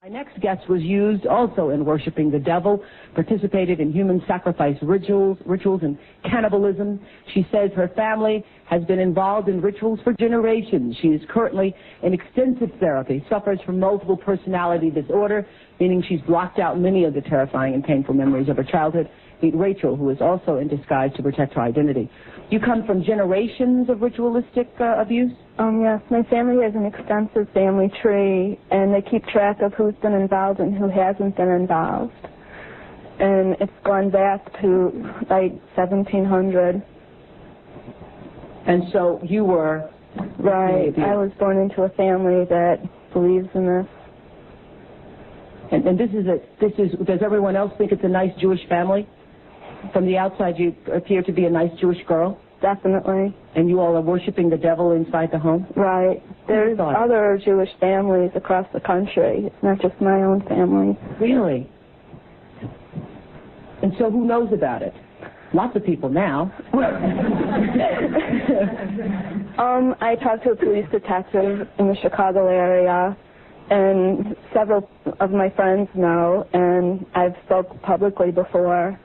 My next guest was used also in worshiping the devil, participated in human sacrifice rituals and cannibalism. She says her family has been involved in rituals for generations. She is currently in extensive therapy, suffers from multiple personality disorder, meaning she's blocked out many of the terrifying and painful memories of her childhood. Meet Rachel, who is also in disguise to protect her identity. You come from generations of ritualistic abuse? Yes. My family has an extensive family tree, and they keep track of who's been involved and who hasn't been involved. And it's gone back to, like, 1700. And so you were... Right. I was born into a family that believes in this. And does everyone else think it's a nice Jewish family? From the outside, you appear to be a nice Jewish girl? Definitely. And you all are worshiping the devil inside the home? Right. There's other Jewish families across the country. It's not just my own family. Really? And so who knows about it? Lots of people now. I talked to a police detective in the Chicago area, and several of my friends know, and I've spoke publicly before.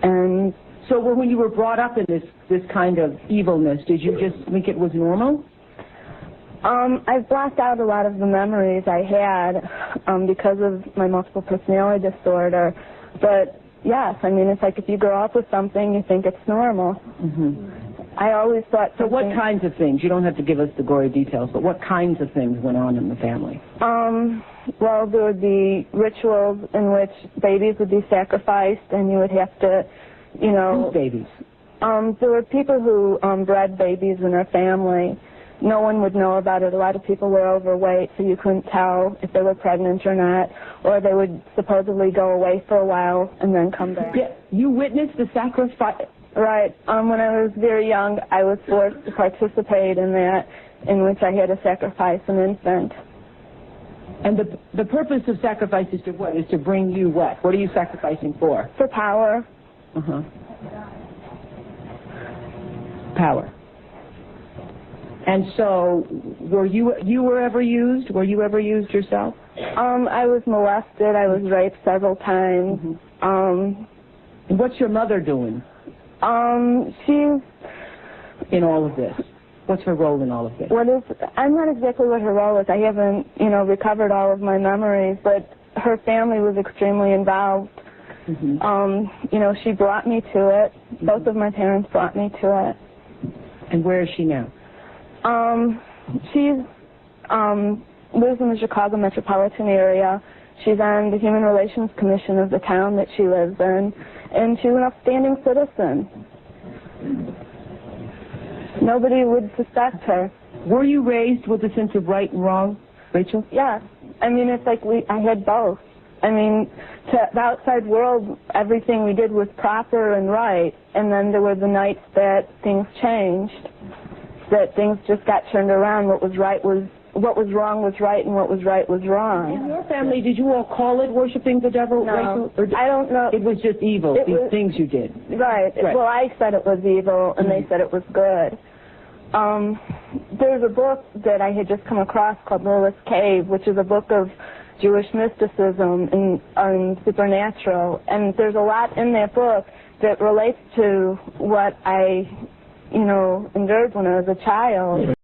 And so when you were brought up in this kind of evilness, did you just think it was normal? I've blocked out a lot of the memories I had because of my multiple personality disorder. But yes, I mean, it's like if you grow up with something, you think it's normal. Mm-hmm. I always thought so. What kinds of things? You don't have to give us the gory details, but what kinds of things went on in the family? Well, there would be rituals in which babies would be sacrificed, and you would have to, you know... Whose babies? There were people who bred babies in their family. No one would know about it. A lot of people were overweight, so you couldn't tell if they were pregnant or not, or they would supposedly go away for a while and then come back. Yeah, you witnessed the sacrifice? Right. When I was very young, I was forced to participate in that, in which I had to sacrifice an infant. And the purpose of sacrifice is to what? Is to bring you what? What are you sacrificing for? For power. Uh-huh. Power. And so, were you ever used? Were you ever used yourself? I was molested. I was raped several times. Mm-hmm. And what's your mother doing? She's... In all of this? What's her role in all of this? I'm not exactly what her role is. I haven't, recovered all of my memories, but her family was extremely involved. Mm-hmm. She brought me to it. Mm-hmm. Both of my parents brought me to it. And where is she now? She lives in the Chicago metropolitan area. She's on the Human Relations Commission of the town that she lives in, and she's an upstanding citizen. Nobody would suspect her. Were you raised with a sense of right and wrong, Rachel? Yeah. I mean, it's like I had both. I mean, to the outside world, everything we did was proper and right, and then there were the nights that things changed, that things just got turned around. What was wrong was right, and what was right was wrong. In your family, did you all call it worshiping the devil? No, I don't know. It was just evil, these things you did. Right. Well, I said it was evil, and they said it was good. There's a book that I had just come across called Lilith's Cave, which is a book of Jewish mysticism and supernatural, and there's a lot in that book that relates to what I endured when I was a child.